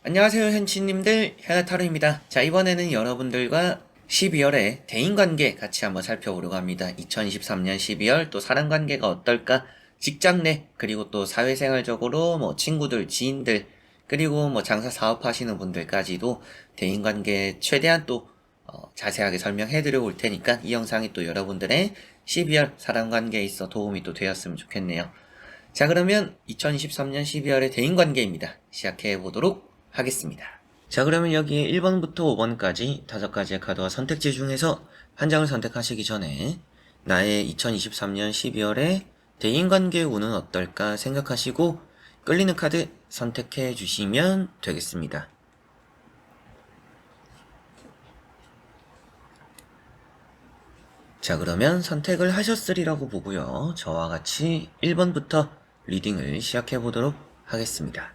안녕하세요 현치님들, 현아타로입니다. 자, 이번에는 여러분들과 12월에 대인관계 같이 한번 살펴보려고 합니다. 2023년 12월 또 사람관계가 어떨까? 직장 내 그리고 또 사회생활적으로 뭐 친구들, 지인들 그리고 뭐 장사 사업하시는 분들까지도 대인관계 최대한 또 자세하게 설명해 드려 볼 테니까 이 영상이 또 여러분들의 12월 사람관계에 있어 도움이 또 되었으면 좋겠네요. 자, 그러면 2023년 12월의 대인관계입니다. 시작해 보도록 하겠습니다. 자, 그러면 여기에 1번부터 5번까지 5가지의 카드와 선택지 중에서 한 장을 선택하시기 전에 나의 2023년 12월에 대인관계 운은 어떨까 생각하시고 끌리는 카드 선택해 주시면 되겠습니다. 자, 그러면 선택을 하셨으리라고 보고요. 저와 같이 1번부터 리딩을 시작해 보도록 하겠습니다.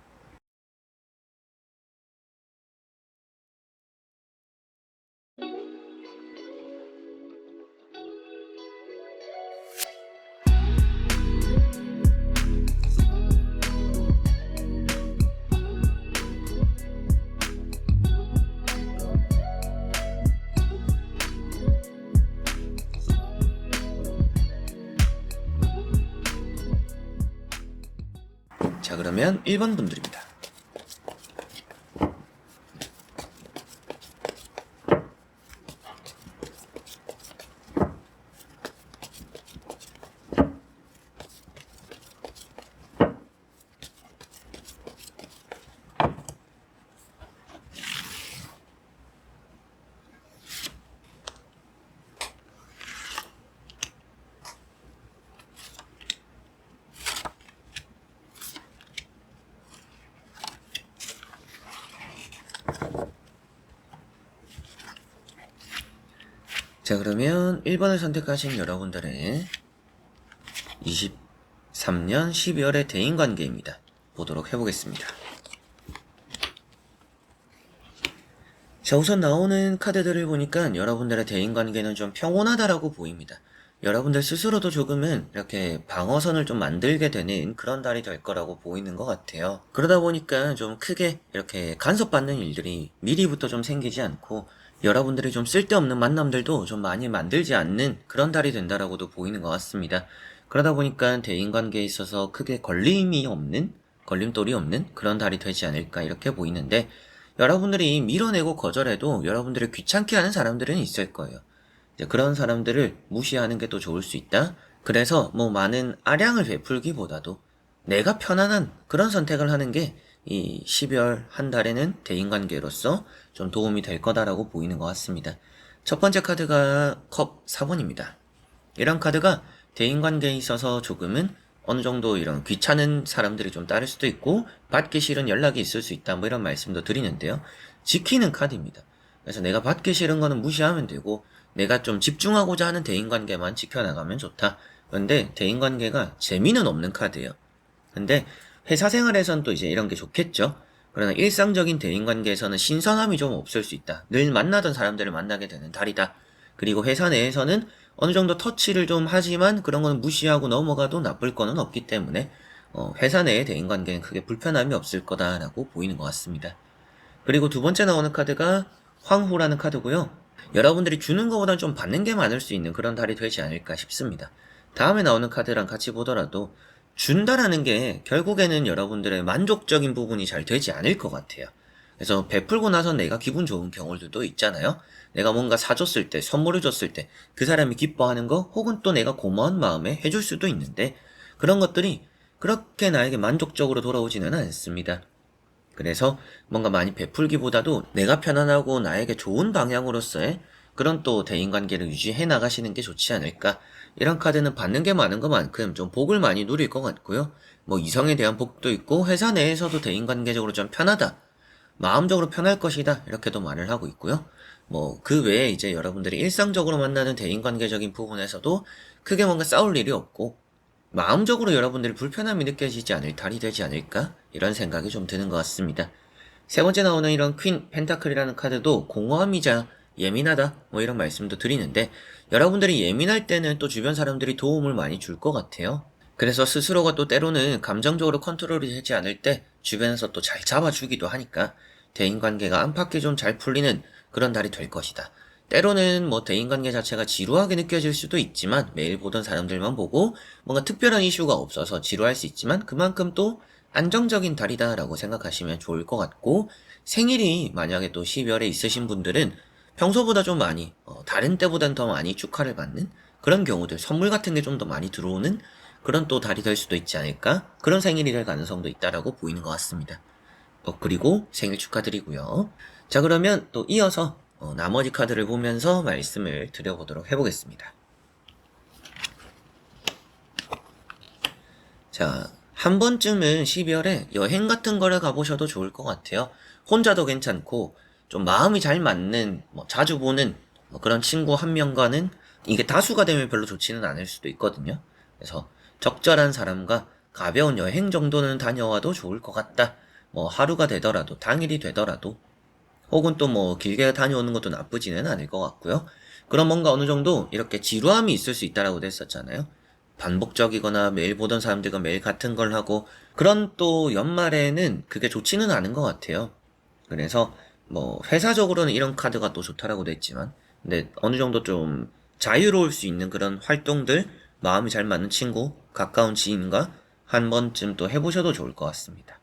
자, 그러면 1번 분들입니다. 자, 그러면 1번을 선택하신 여러분들의 23년 12월의 대인관계입니다. 보도록 해보겠습니다. 자, 우선 나오는 카드들을 보니까 여러분들의 대인관계는 좀 평온하다라고 보입니다. 여러분들 스스로도 조금은 이렇게 방어선을 좀 만들게 되는 그런 달이 될 거라고 보이는 것 같아요. 그러다 보니까 좀 크게 이렇게 간섭받는 일들이 미리부터 좀 생기지 않고 여러분들이 좀 쓸데없는 만남들도 좀 많이 만들지 않는 그런 달이 된다라고도 보이는 것 같습니다. 그러다 보니까 대인관계에 있어서 크게 걸림돌이 없는 그런 달이 되지 않을까 이렇게 보이는데, 여러분들이 밀어내고 거절해도 여러분들을 귀찮게 하는 사람들은 있을 거예요. 이제 그런 사람들을 무시하는 게 또 좋을 수 있다. 그래서 뭐 많은 아량을 베풀기보다도 내가 편안한 그런 선택을 하는 게 이 12월 한 달에는 대인관계로서 좀 도움이 될 거다라고 보이는 것 같습니다. 첫 번째 카드가 컵 4번입니다. 이런 카드가 대인관계에 있어서 조금은 어느 정도 이런 귀찮은 사람들이 좀 따를 수도 있고 받기 싫은 연락이 있을 수 있다, 뭐 이런 말씀도 드리는데요. 지키는 카드입니다. 그래서 내가 받기 싫은 거는 무시하면 되고 내가 좀 집중하고자 하는 대인관계만 지켜나가면 좋다. 그런데 대인관계가 재미는 없는 카드예요. 근데 회사 생활에선 또 이제 이런 게 좋겠죠. 그러나 일상적인 대인관계에서는 신선함이 좀 없을 수 있다. 늘 만나던 사람들을 만나게 되는 달이다. 그리고 회사 내에서는 어느 정도 터치를 좀 하지만 그런 거는 무시하고 넘어가도 나쁠 거는 없기 때문에 회사 내의 대인관계는 크게 불편함이 없을 거다라고 보이는 것 같습니다. 그리고 두 번째 나오는 카드가 황후라는 카드고요. 여러분들이 주는 것보다는 좀 받는 게 많을 수 있는 그런 달이 되지 않을까 싶습니다. 다음에 나오는 카드랑 같이 보더라도 준다라는 게 결국에는 여러분들의 만족적인 부분이 잘 되지 않을 것 같아요. 그래서 베풀고 나서 내가 기분 좋은 경우들도 있잖아요. 내가 뭔가 사줬을 때, 선물을 줬을 때 그 사람이 기뻐하는 거, 혹은 또 내가 고마운 마음에 해줄 수도 있는데 그런 것들이 그렇게 나에게 만족적으로 돌아오지는 않습니다. 그래서 뭔가 많이 베풀기보다도 내가 편안하고 나에게 좋은 방향으로서의 그런 또 대인관계를 유지해 나가시는 게 좋지 않을까. 이런 카드는 받는 게 많은 것만큼 좀 복을 많이 누릴 것 같고요. 뭐 이성에 대한 복도 있고 회사 내에서도 대인관계적으로 좀 편하다, 마음적으로 편할 것이다, 이렇게도 말을 하고 있고요. 뭐 그 외에 이제 여러분들이 일상적으로 만나는 대인관계적인 부분에서도 크게 뭔가 싸울 일이 없고 마음적으로 여러분들이 불편함이 느껴지지 않을 달이 되지 않을까, 이런 생각이 좀 드는 것 같습니다. 세 번째 나오는 이런 퀸 펜타클이라는 카드도 공허함이자 예민하다 뭐 이런 말씀도 드리는데, 여러분들이 예민할 때는 또 주변 사람들이 도움을 많이 줄 것 같아요. 그래서 스스로가 또 때로는 감정적으로 컨트롤이 되지 않을 때 주변에서 또 잘 잡아주기도 하니까 대인관계가 안팎이 좀 잘 풀리는 그런 달이 될 것이다. 때로는 뭐 대인관계 자체가 지루하게 느껴질 수도 있지만, 매일 보던 사람들만 보고 뭔가 특별한 이슈가 없어서 지루할 수 있지만, 그만큼 또 안정적인 달이다라고 생각하시면 좋을 것 같고, 생일이 만약에 또 12월에 있으신 분들은 평소보다 좀 많이, 다른 때보단 더 많이 축하를 받는 그런 경우들, 선물 같은 게 좀 더 많이 들어오는 그런 또 달이 될 수도 있지 않을까? 그런 생일이 될 가능성도 있다라고 보이는 것 같습니다. 그리고 생일 축하드리고요. 자, 그러면 또 이어서 나머지 카드를 보면서 말씀을 드려보도록 해보겠습니다. 자, 한 번쯤은 12월에 여행 같은 거를 가보셔도 좋을 것 같아요. 혼자도 괜찮고, 좀 마음이 잘 맞는, 자주 보는 그런 친구 한 명과는, 이게 다수가 되면 별로 좋지는 않을 수도 있거든요. 그래서 적절한 사람과 가벼운 여행 정도는 다녀와도 좋을 것 같다. 뭐 하루가 되더라도, 당일이 되더라도, 혹은 또 뭐 길게 다녀오는 것도 나쁘지는 않을 것 같고요. 그럼 뭔가 어느 정도 이렇게 지루함이 있을 수 있다라고 했었잖아요. 반복적이거나 매일 보던 사람들과 매일 같은 걸 하고, 그런 또 연말에는 그게 좋지는 않은 것 같아요. 그래서 뭐 회사적으로는 이런 카드가 또 좋다라고 됐지만, 근데 어느 정도 좀 자유로울 수 있는 그런 활동들, 마음이 잘 맞는 친구, 가까운 지인과 한 번쯤 또 해보셔도 좋을 것 같습니다.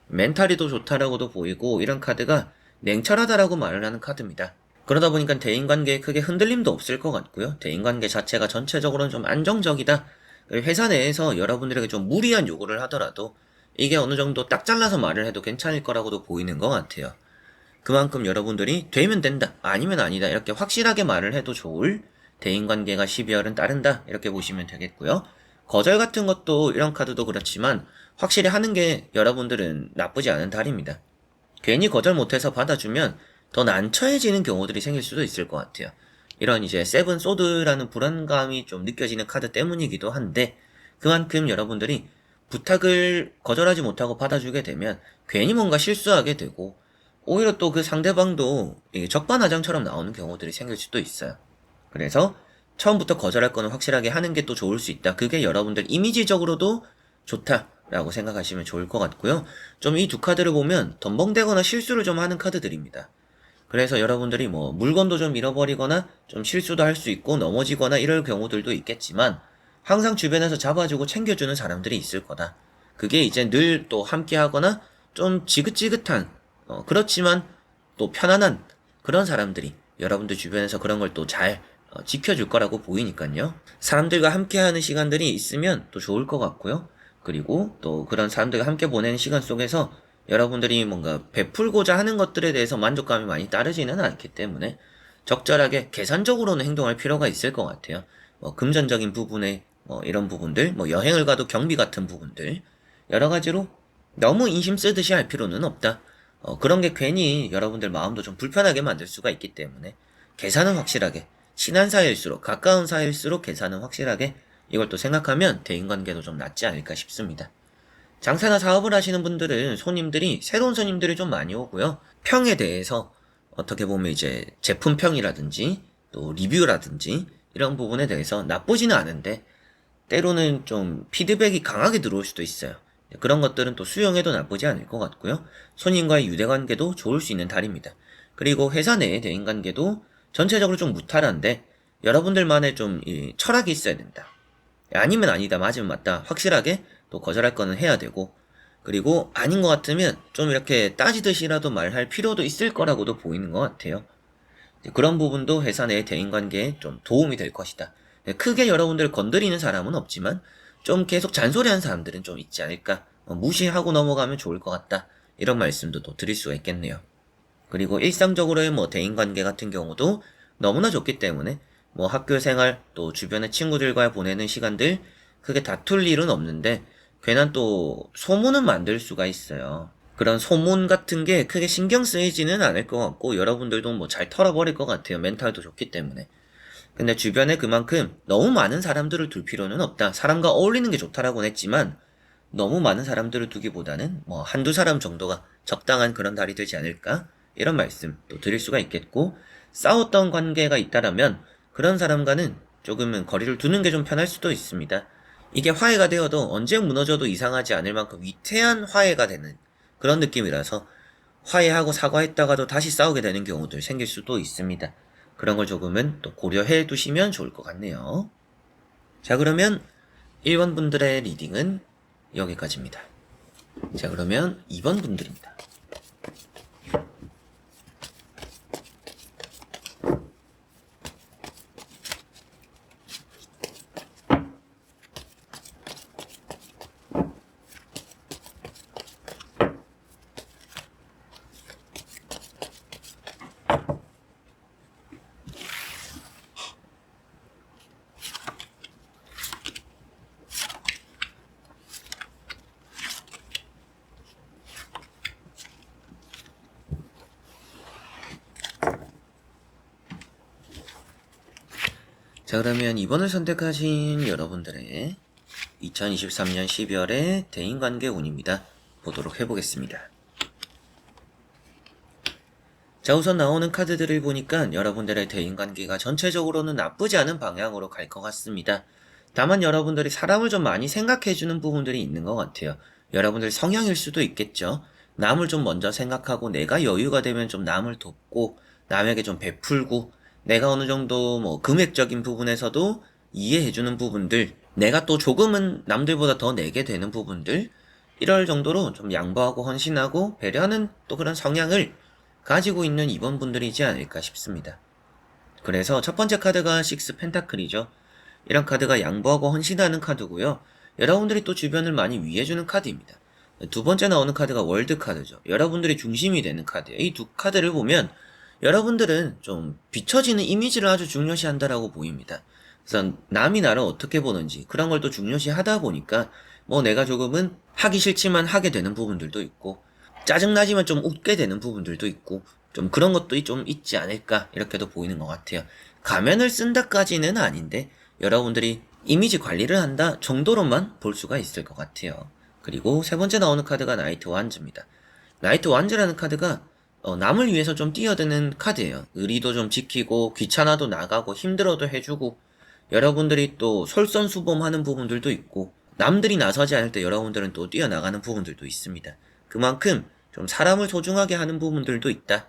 멘탈이 더 좋다라고도 보이고, 이런 카드가 냉철하다라고 말을 하는 카드입니다. 그러다 보니까 대인관계에 크게 흔들림도 없을 것 같고요. 대인관계 자체가 전체적으로는 좀 안정적이다. 회사 내에서 여러분들에게 좀 무리한 요구를 하더라도 이게 어느 정도 딱 잘라서 말을 해도 괜찮을 거라고도 보이는 것 같아요. 그만큼 여러분들이 되면 된다, 아니면 아니다, 이렇게 확실하게 말을 해도 좋을 대인관계가 12월은 따른다, 이렇게 보시면 되겠고요. 거절 같은 것도, 이런 카드도 그렇지만 확실히 하는 게 여러분들은 나쁘지 않은 달입니다. 괜히 거절 못해서 받아주면 더 난처해지는 경우들이 생길 수도 있을 것 같아요. 이런 이제 세븐 소드라는 불안감이 좀 느껴지는 카드 때문이기도 한데, 그만큼 여러분들이 부탁을 거절하지 못하고 받아주게 되면 괜히 뭔가 실수하게 되고, 오히려 또 그 상대방도 적반하장처럼 나오는 경우들이 생길 수도 있어요. 그래서 처음부터 거절할 거는 확실하게 하는 게 또 좋을 수 있다. 그게 여러분들 이미지적으로도 좋다라고 생각하시면 좋을 것 같고요. 좀 이 두 카드를 보면 덤벙대거나 실수를 좀 하는 카드들입니다. 그래서 여러분들이 뭐 물건도 좀 잃어버리거나 좀 실수도 할 수 있고 넘어지거나 이럴 경우들도 있겠지만, 항상 주변에서 잡아주고 챙겨주는 사람들이 있을 거다. 그게 이제 늘 또 함께 하거나 좀 지긋지긋한, 그렇지만 또 편안한 그런 사람들이 여러분들 주변에서 그런 걸 또 잘 지켜줄 거라고 보이니까요. 사람들과 함께하는 시간들이 있으면 또 좋을 것 같고요. 그리고 또 그런 사람들과 함께 보내는 시간 속에서 여러분들이 뭔가 베풀고자 하는 것들에 대해서 만족감이 많이 따르지는 않기 때문에 적절하게 계산적으로는 행동할 필요가 있을 것 같아요. 뭐 금전적인 부분에 이런 부분들, 뭐 여행을 가도 경비 같은 부분들, 여러 가지로 너무 인심 쓰듯이 할 필요는 없다. 그런 게 괜히 여러분들 마음도 좀 불편하게 만들 수가 있기 때문에 계산은 확실하게, 친한 사이일수록, 가까운 사이일수록 계산은 확실하게, 이걸 또 생각하면 대인관계도 좀 낫지 않을까 싶습니다. 장사나 사업을 하시는 분들은 새로운 손님들이 좀 많이 오고요. 평에 대해서 어떻게 보면 이제 제품평이라든지 또 리뷰라든지 이런 부분에 대해서 나쁘지는 않은데, 때로는 좀 피드백이 강하게 들어올 수도 있어요. 그런 것들은 또 수용해도 나쁘지 않을 것 같고요. 손님과의 유대관계도 좋을 수 있는 달입니다. 그리고 회사 내의 대인관계도 전체적으로 좀 무탈한데, 여러분들만의 좀 철학이 있어야 된다. 아니면 아니다, 맞으면 맞다, 확실하게 또 거절할 거는 해야 되고, 그리고 아닌 것 같으면 좀 이렇게 따지듯이라도 말할 필요도 있을 거라고도 보이는 것 같아요. 그런 부분도 회사 내 대인관계에 좀 도움이 될 것이다. 크게 여러분들 건드리는 사람은 없지만 좀 계속 잔소리하는 사람들은 좀 있지 않을까, 무시하고 넘어가면 좋을 것 같다, 이런 말씀도 또 드릴 수가 있겠네요. 그리고 일상적으로의 뭐 대인관계 같은 경우도 너무나 좋기 때문에 뭐 학교 생활, 또 주변의 친구들과 보내는 시간들, 크게 다툴 일은 없는데 괜한 또 소문은 만들 수가 있어요. 그런 소문 같은 게 크게 신경 쓰이지는 않을 것 같고, 여러분들도 뭐 잘 털어버릴 것 같아요. 멘탈도 좋기 때문에. 근데 주변에 그만큼 너무 많은 사람들을 둘 필요는 없다. 사람과 어울리는 게 좋다라고는 했지만, 너무 많은 사람들을 두기보다는 뭐 한두 사람 정도가 적당한 그런 달이 되지 않을까, 이런 말씀 또 드릴 수가 있겠고, 싸웠던 관계가 있다라면 그런 사람과는 조금은 거리를 두는 게 좀 편할 수도 있습니다. 이게 화해가 되어도 언제 무너져도 이상하지 않을 만큼 위태한 화해가 되는 그런 느낌이라서, 화해하고 사과했다가도 다시 싸우게 되는 경우들 생길 수도 있습니다. 그런 걸 조금은 또 고려해 두시면 좋을 것 같네요. 자, 그러면 1번 분들의 리딩은 여기까지입니다. 자, 그러면 2번 분들입니다. 자, 그러면 2번을 선택하신 여러분들의 2023년 12월의 대인관계 운입니다. 보도록 해보겠습니다. 자, 우선 나오는 카드들을 보니까 여러분들의 대인관계가 전체적으로는 나쁘지 않은 방향으로 갈 것 같습니다. 다만 여러분들이 사람을 좀 많이 생각해주는 부분들이 있는 것 같아요. 여러분들 성향일 수도 있겠죠. 남을 좀 먼저 생각하고 내가 여유가 되면 좀 남을 돕고 남에게 좀 베풀고, 내가 어느 정도 뭐 금액적인 부분에서도 이해해주는 부분들, 내가 또 조금은 남들보다 더 내게 되는 부분들, 이럴 정도로 좀 양보하고 헌신하고 배려하는 또 그런 성향을 가지고 있는 2번 분들이지 않을까 싶습니다. 그래서 첫 번째 카드가 6 펜타클이죠. 이런 카드가 양보하고 헌신하는 카드고요. 여러분들이 또 주변을 많이 위해주는 카드입니다. 두 번째 나오는 카드가 월드 카드죠. 여러분들이 중심이 되는 카드예요. 이 두 카드를 보면 여러분들은 좀 비춰지는 이미지를 아주 중요시한다라고 보입니다. 그래서 남이 나를 어떻게 보는지 그런 걸 또 중요시하다 보니까 뭐 내가 조금은 하기 싫지만 하게 되는 부분들도 있고, 짜증나지만 좀 웃게 되는 부분들도 있고, 좀 그런 것도 좀 있지 않을까 이렇게도 보이는 것 같아요. 가면을 쓴다까지는 아닌데 여러분들이 이미지 관리를 한다 정도로만 볼 수가 있을 것 같아요. 그리고 세 번째 나오는 카드가 나이트 완즈입니다. 나이트 완즈라는 카드가 남을 위해서 좀 뛰어드는 카드예요. 의리도 좀 지키고 귀찮아도 나가고 힘들어도 해주고, 여러분들이 또 솔선수범하는 부분들도 있고, 남들이 나서지 않을 때 여러분들은 또 뛰어나가는 부분들도 있습니다. 그만큼 좀 사람을 소중하게 하는 부분들도 있다.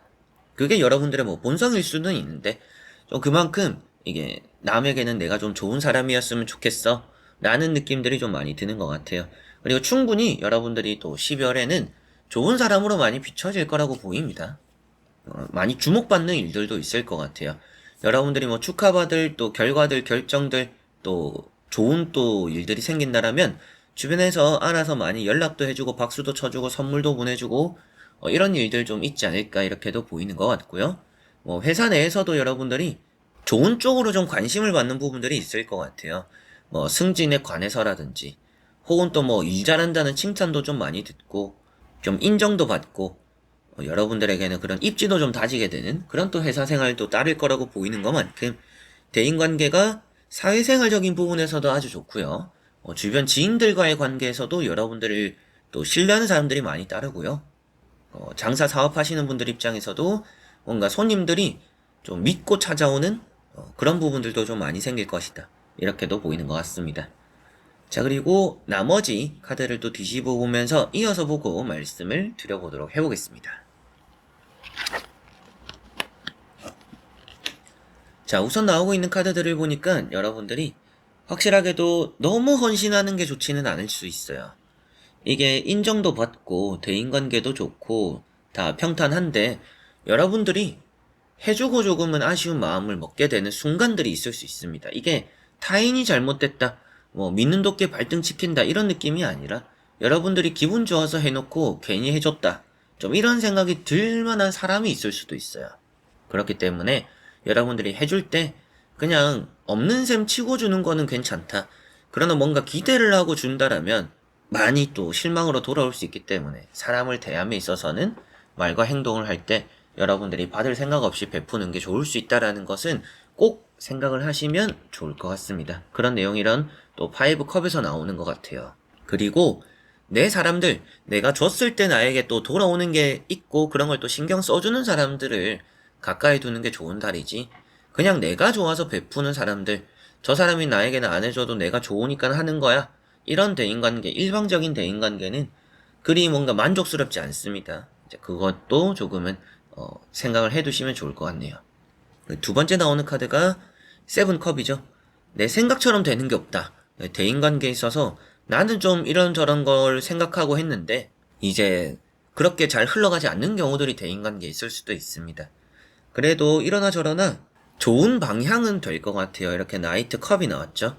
그게 여러분들의 뭐 본성일 수는 있는데, 좀 그만큼 이게 남에게는 내가 좀 좋은 사람이었으면 좋겠어 라는 느낌들이 좀 많이 드는 것 같아요. 그리고 충분히 여러분들이 또 12월에는 좋은 사람으로 많이 비춰질 거라고 보입니다. 많이 주목받는 일들도 있을 것 같아요. 여러분들이 뭐 축하받을 또 결과들, 결정들, 또 좋은 또 일들이 생긴다라면 주변에서 알아서 많이 연락도 해주고 박수도 쳐주고 선물도 보내주고 이런 일들 좀 있지 않을까 이렇게도 보이는 것 같고요. 뭐 회사 내에서도 여러분들이 좋은 쪽으로 좀 관심을 받는 부분들이 있을 것 같아요. 뭐 승진에 관해서라든지, 혹은 또 뭐 일 잘한다는 칭찬도 좀 많이 듣고 좀 인정도 받고, 여러분들에게는 그런 입지도 좀 다지게 되는 그런 또 회사 생활도 따를 거라고 보이는 것만큼 대인관계가 사회생활적인 부분에서도 아주 좋고요. 주변 지인들과의 관계에서도 여러분들을 또 신뢰하는 사람들이 많이 따르고요. 장사 사업하시는 분들 입장에서도 뭔가 손님들이 좀 믿고 찾아오는 그런 부분들도 좀 많이 생길 것이다. 이렇게도 보이는 것 같습니다. 자, 그리고 나머지 카드를 또 뒤집어 보면서 이어서 보고 말씀을 드려보도록 해보겠습니다. 자, 우선 나오고 있는 카드들을 보니까 여러분들이 확실하게도 너무 헌신하는 게 좋지는 않을 수 있어요. 이게 인정도 받고 대인관계도 좋고 다 평탄한데 여러분들이 해주고 조금은 아쉬운 마음을 먹게 되는 순간들이 있을 수 있습니다. 이게 타인이 잘못됐다, 뭐 믿는 도끼 발등시킨다 이런 느낌이 아니라 여러분들이 기분 좋아서 해놓고 괜히 해줬다, 좀 이런 생각이 들만한 사람이 있을 수도 있어요. 그렇기 때문에 여러분들이 해줄 때 그냥 없는 셈 치고 주는 거는 괜찮다. 그러나 뭔가 기대를 하고 준다라면 많이 또 실망으로 돌아올 수 있기 때문에 사람을 대함에 있어서는 말과 행동을 할 때 여러분들이 받을 생각 없이 베푸는 게 좋을 수 있다라는 것은 꼭 생각을 하시면 좋을 것 같습니다. 그런 내용이란 또 5컵에서 나오는 것 같아요. 그리고 내 사람들, 내가 줬을 때 나에게 또 돌아오는 게 있고 그런 걸 또 신경 써주는 사람들을 가까이 두는 게 좋은 달이지. 그냥 내가 좋아서 베푸는 사람들, 저 사람이 나에게는 안 해줘도 내가 좋으니까 하는 거야. 이런 대인관계, 일방적인 대인관계는 그리 뭔가 만족스럽지 않습니다. 이제 그것도 조금은 생각을 해두시면 좋을 것 같네요. 두 번째 나오는 카드가 세븐컵이죠. 내 생각처럼 되는 게 없다. 대인관계에 있어서 나는 좀 이런저런 걸 생각하고 했는데 이제 그렇게 잘 흘러가지 않는 경우들이 대인관계에 있을 수도 있습니다. 그래도 이러나 저러나 좋은 방향은 될 것 같아요. 이렇게 나이트 컵이 나왔죠.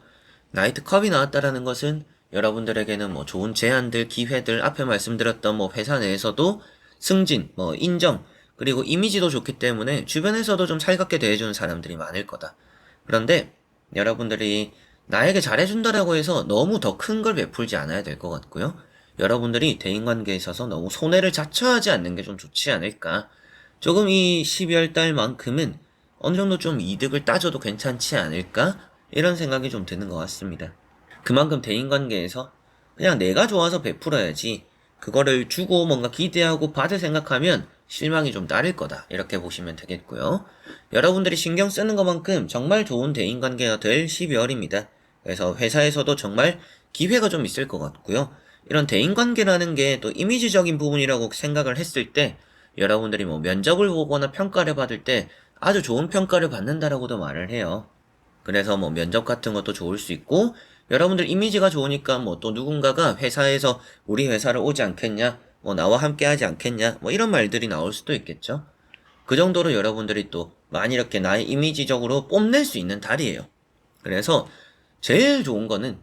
나이트 컵이 나왔다라는 것은 여러분들에게는 뭐 좋은 제안들, 기회들, 앞에 말씀드렸던 뭐 회사 내에서도 승진, 뭐 인정, 그리고 이미지도 좋기 때문에 주변에서도 좀 살갑게 대해주는 사람들이 많을 거다. 그런데 여러분들이 나에게 잘해준다라고 해서 너무 더 큰 걸 베풀지 않아야 될 것 같고요. 여러분들이 대인관계에 있어서 너무 손해를 자처하지 않는 게 좀 좋지 않을까. 조금 이 12월 달만큼은 어느 정도 좀 이득을 따져도 괜찮지 않을까? 이런 생각이 좀 드는 것 같습니다. 그만큼 대인관계에서 그냥 내가 좋아서 베풀어야지 그거를 주고 뭔가 기대하고 받을 생각하면 실망이 좀 따를 거다. 이렇게 보시면 되겠고요. 여러분들이 신경 쓰는 것만큼 정말 좋은 대인관계가 될 12월입니다. 그래서 회사에서도 정말 기회가 좀 있을 것 같고요. 이런 대인관계라는 게 또 이미지적인 부분이라고 생각을 했을 때 여러분들이 뭐 면접을 보거나 평가를 받을 때 아주 좋은 평가를 받는다라고도 말을 해요. 그래서 뭐 면접 같은 것도 좋을 수 있고 여러분들 이미지가 좋으니까 뭐 또 누군가가 회사에서 우리 회사를 오지 않겠냐, 뭐 나와 함께 하지 않겠냐, 뭐 이런 말들이 나올 수도 있겠죠. 그 정도로 여러분들이 또 많이 이렇게 나의 이미지적으로 뽐낼 수 있는 달이에요. 그래서 제일 좋은 거는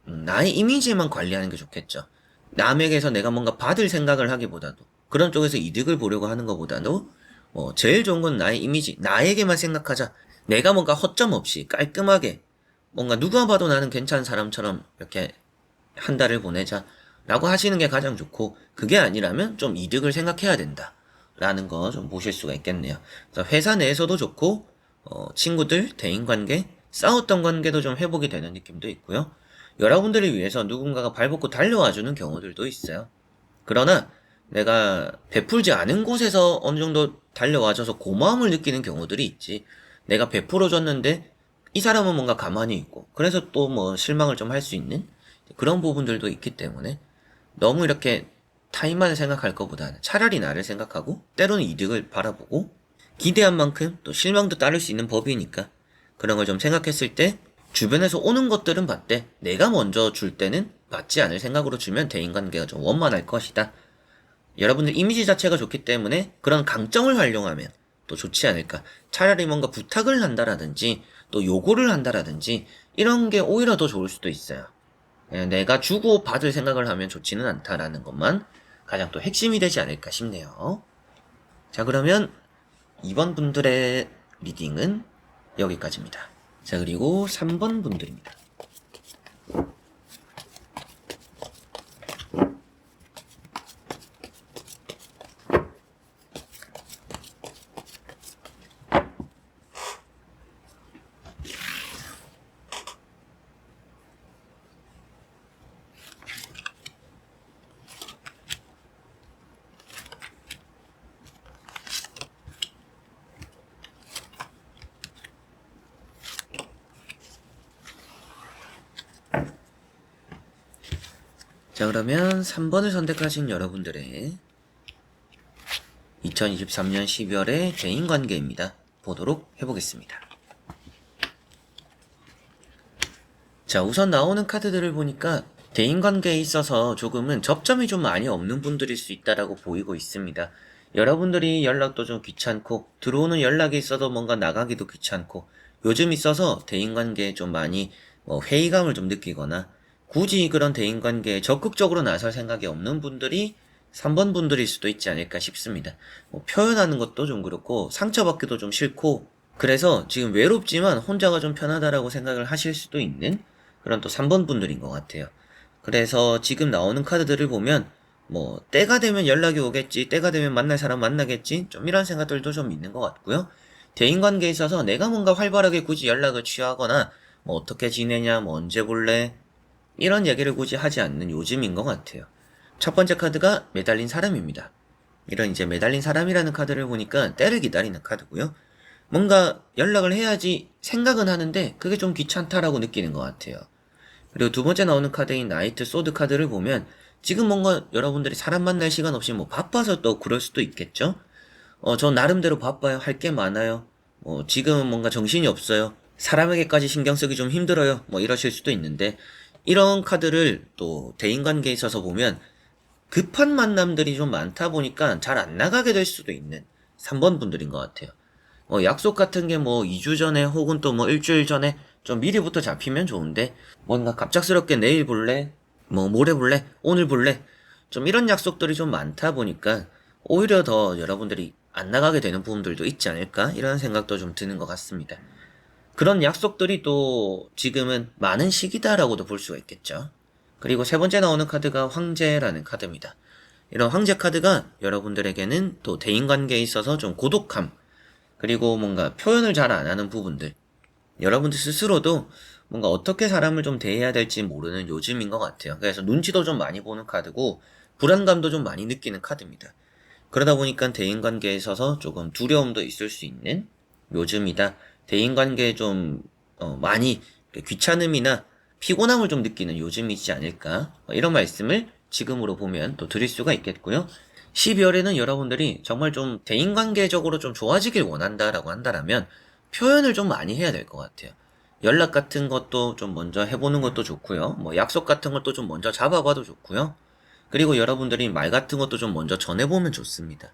나의 이미지만 관리하는 게 좋겠죠. 남에게서 내가 뭔가 받을 생각을 하기보다도 그런 쪽에서 이득을 보려고 하는 것보다도 제일 좋은 건 나의 이미지, 나에게만 생각하자. 내가 뭔가 허점 없이 깔끔하게 뭔가 누가 봐도 나는 괜찮은 사람처럼 이렇게 한 달을 보내자 라고 하시는 게 가장 좋고, 그게 아니라면 좀 이득을 생각해야 된다 라는 거 좀 보실 수가 있겠네요. 그래서 회사 내에서도 좋고 친구들, 대인관계, 싸웠던 관계도 좀 회복이 되는 느낌도 있고요. 여러분들을 위해서 누군가가 발벗고 달려와주는 경우들도 있어요. 그러나 내가 베풀지 않은 곳에서 어느 정도 달려와줘서 고마움을 느끼는 경우들이 있지, 내가 베풀어줬는데 이 사람은 뭔가 가만히 있고 그래서 또 뭐 실망을 좀 할 수 있는 그런 부분들도 있기 때문에 너무 이렇게 타인만을 생각할 것보다는 차라리 나를 생각하고 때로는 이득을 바라보고 기대한 만큼 또 실망도 따를 수 있는 법이니까 그런 걸 좀 생각했을 때 주변에서 오는 것들은 받되 내가 먼저 줄 때는 받지 않을 생각으로 주면 대인관계가 좀 원만할 것이다. 여러분들 이미지 자체가 좋기 때문에 그런 강점을 활용하면 또 좋지 않을까. 차라리 뭔가 부탁을 한다라든지 또 요구를 한다라든지 이런 게 오히려 더 좋을 수도 있어요. 내가 주고 받을 생각을 하면 좋지는 않다라는 것만 가장 또 핵심이 되지 않을까 싶네요. 자, 그러면 이번 분들의 리딩은 여기까지입니다. 자, 그리고 3번 분들입니다. 자, 그러면 3번을 선택하신 여러분들의 2023년 12월의 대인관계입니다. 보도록 해보겠습니다. 자, 우선 나오는 카드들을 보니까 대인관계에 있어서 조금은 접점이 좀 많이 없는 분들일 수 있다라고 보이고 있습니다. 여러분들이 연락도 좀 귀찮고 들어오는 연락이 있어도 뭔가 나가기도 귀찮고 요즘 있어서 대인관계에 좀 많이 회의감을 좀 느끼거나 굳이 그런 대인관계에 적극적으로 나설 생각이 없는 분들이 3번 분들일 수도 있지 않을까 싶습니다. 표현하는 것도 좀 그렇고 상처받기도 좀 싫고 그래서 지금 외롭지만 혼자가 좀 편하다라고 생각을 하실 수도 있는 그런 또 3번 분들인 것 같아요. 그래서 지금 나오는 카드들을 보면 때가 되면 연락이 오겠지, 때가 되면 만날 사람 만나겠지, 좀 이런 생각들도 좀 있는 것 같고요. 대인관계에 있어서 내가 뭔가 활발하게 굳이 연락을 취하거나 어떻게 지내냐, 언제 볼래, 이런 얘기를 굳이 하지 않는 요즘인 것 같아요. 첫 번째 카드가 매달린 사람입니다. 이런 이제 매달린 사람이라는 카드를 보니까 때를 기다리는 카드고요. 뭔가 연락을 해야지 생각은 하는데 그게 좀 귀찮다라고 느끼는 것 같아요. 그리고 두 번째 나오는 카드인 나이트 소드 카드를 보면 지금 뭔가 여러분들이 사람 만날 시간 없이 뭐 바빠서 또 그럴 수도 있겠죠? 저 나름대로 바빠요. 할 게 많아요. 지금은 뭔가 정신이 없어요. 사람에게까지 신경 쓰기 좀 힘들어요. 뭐 이러실 수도 있는데 이런 카드를 또 대인관계에 있어서 보면 급한 만남들이 좀 많다 보니까 잘 안 나가게 될 수도 있는 3번 분들인 것 같아요. 약속 같은 게 뭐 2주 전에 혹은 또 뭐 일주일 전에 좀 미리부터 잡히면 좋은데 뭔가 갑작스럽게 내일 볼래? 뭐 모레 볼래? 오늘 볼래? 좀 이런 약속들이 좀 많다 보니까 오히려 더 여러분들이 안 나가게 되는 부분들도 있지 않을까? 이런 생각도 좀 드는 것 같습니다. 그런 약속들이 또 지금은 많은 시기다라고도 볼 수가 있겠죠. 그리고 세 번째 나오는 카드가 황제라는 카드입니다. 이런 황제 카드가 여러분들에게는 또 대인관계에 있어서 좀 고독함, 그리고 뭔가 표현을 잘 안 하는 부분들, 여러분들 스스로도 뭔가 어떻게 사람을 좀 대해야 될지 모르는 요즘인 것 같아요. 그래서 눈치도 좀 많이 보는 카드고 불안감도 좀 많이 느끼는 카드입니다. 그러다 보니까 대인관계에 있어서 조금 두려움도 있을 수 있는 요즘이다. 대인관계에 좀 많이 귀찮음이나 피곤함을 좀 느끼는 요즘이지 않을까, 이런 말씀을 지금으로 보면 또 드릴 수가 있겠고요. 12월에는 여러분들이 정말 좀 대인관계적으로 좀 좋아지길 원한다라고 한다라면 표현을 좀 많이 해야 될 것 같아요. 연락 같은 것도 좀 먼저 해보는 것도 좋고요. 뭐 약속 같은 것도 좀 먼저 잡아봐도 좋고요. 그리고 여러분들이 말 같은 것도 좀 먼저 전해보면 좋습니다.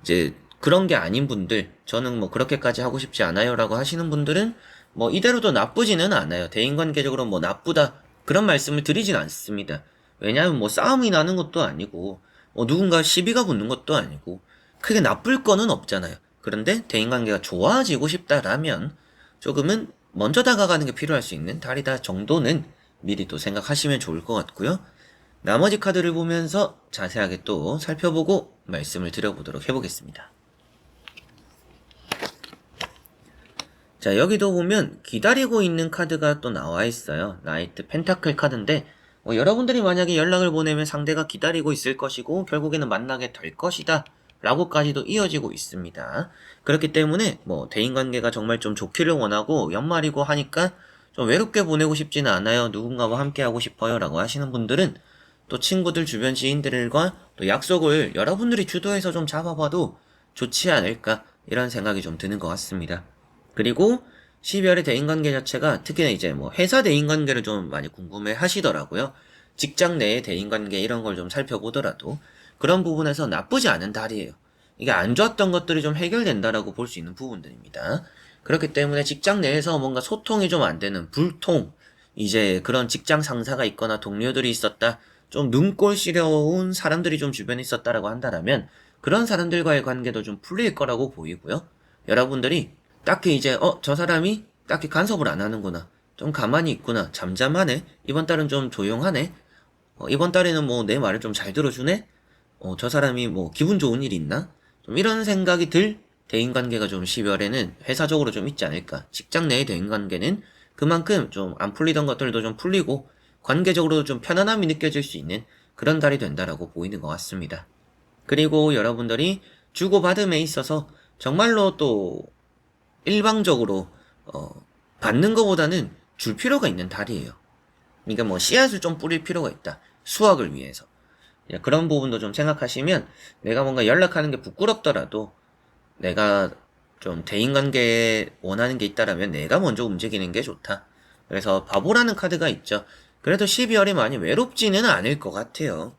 이제 그런 게 아닌 분들, 저는 뭐 그렇게까지 하고 싶지 않아요 라고 하시는 분들은 뭐 이대로도 나쁘지는 않아요. 대인관계적으로 뭐 나쁘다 그런 말씀을 드리진 않습니다. 왜냐하면 뭐 싸움이 나는 것도 아니고 누군가 시비가 붙는 것도 아니고 크게 나쁠 거는 없잖아요. 그런데 대인관계가 좋아지고 싶다라면 조금은 먼저 다가가는 게 필요할 수 있는 달이다 정도는 미리 또 생각하시면 좋을 것 같고요. 나머지 카드를 보면서 자세하게 또 살펴보고 말씀을 드려보도록 해보겠습니다. 자, 여기도 보면 기다리고 있는 카드가 또 나와 있어요. 나이트 펜타클 카드인데 여러분들이 만약에 연락을 보내면 상대가 기다리고 있을 것이고 결국에는 만나게 될 것이다 라고까지도 이어지고 있습니다. 그렇기 때문에 뭐 대인관계가 정말 좀 좋기를 원하고 연말이고 하니까 좀 외롭게 보내고 싶지는 않아요. 누군가와 함께 하고 싶어요 라고 하시는 분들은 또 친구들 주변 지인들과 또 약속을 여러분들이 주도해서 좀 잡아봐도 좋지 않을까, 이런 생각이 좀 드는 것 같습니다. 그리고 12월의 대인관계 자체가 특히나 이제 뭐 회사 대인관계를 좀 많이 궁금해 하시더라고요. 직장 내의 대인관계 이런 걸 좀 살펴보더라도 그런 부분에서 나쁘지 않은 달이에요. 이게 안 좋았던 것들이 좀 해결된다라고 볼 수 있는 부분들입니다. 그렇기 때문에 직장 내에서 뭔가 소통이 좀 안 되는 불통, 이제 그런 직장 상사가 있거나 동료들이 있었다, 좀 눈꼴 시려운 사람들이 좀 주변에 있었다라고 한다면 그런 사람들과의 관계도 좀 풀릴 거라고 보이고요. 여러분들이 딱히 이제 저 사람이 딱히 간섭을 안 하는구나, 좀 가만히 있구나, 잠잠하네, 이번 달은 좀 조용하네, 이번 달에는 뭐 내 말을 좀 잘 들어주네, 저 사람이 뭐 기분 좋은 일이 있나, 좀 이런 생각이 들 대인관계가 좀 12월에는 회사적으로 좀 있지 않을까. 직장 내의 대인관계는 그만큼 좀 안 풀리던 것들도 좀 풀리고 관계적으로도 좀 편안함이 느껴질 수 있는 그런 달이 된다라고 보이는 것 같습니다. 그리고 여러분들이 주고받음에 있어서 정말로 또 일방적으로 받는 것보다는 줄 필요가 있는 달이에요. 그러니까 뭐 씨앗을 좀 뿌릴 필요가 있다. 수확을 위해서. 그런 부분도 좀 생각하시면 내가 뭔가 연락하는 게 부끄럽더라도 내가 좀 대인관계에 원하는 게 있다라면 내가 먼저 움직이는 게 좋다. 그래서 바보라는 카드가 있죠. 그래도 12월이 많이 외롭지는 않을 것 같아요.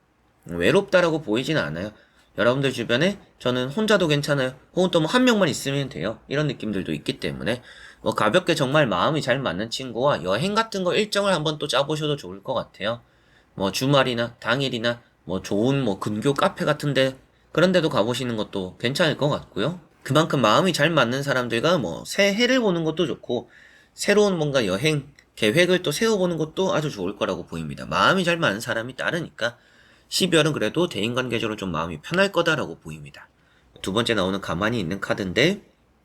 외롭다라고 보이지는 않아요. 여러분들 주변에 저는 혼자도 괜찮아요, 혹은 또 뭐 한 명만 있으면 돼요, 이런 느낌들도 있기 때문에 뭐 가볍게 정말 마음이 잘 맞는 친구와 여행 같은 거 일정을 한번 또 짜보셔도 좋을 것 같아요. 뭐 주말이나 당일이나 뭐 좋은 뭐 근교 카페 같은데 그런 데도 가보시는 것도 괜찮을 것 같고요. 그만큼 마음이 잘 맞는 사람들과 뭐 새해를 보는 것도 좋고 새로운 뭔가 여행 계획을 또 세워보는 것도 아주 좋을 거라고 보입니다. 마음이 잘 맞는 사람이 따르니까 12월은 그래도 대인관계적으로 좀 마음이 편할 거다라고 보입니다. 두 번째 나오는 가만히 있는 카드인데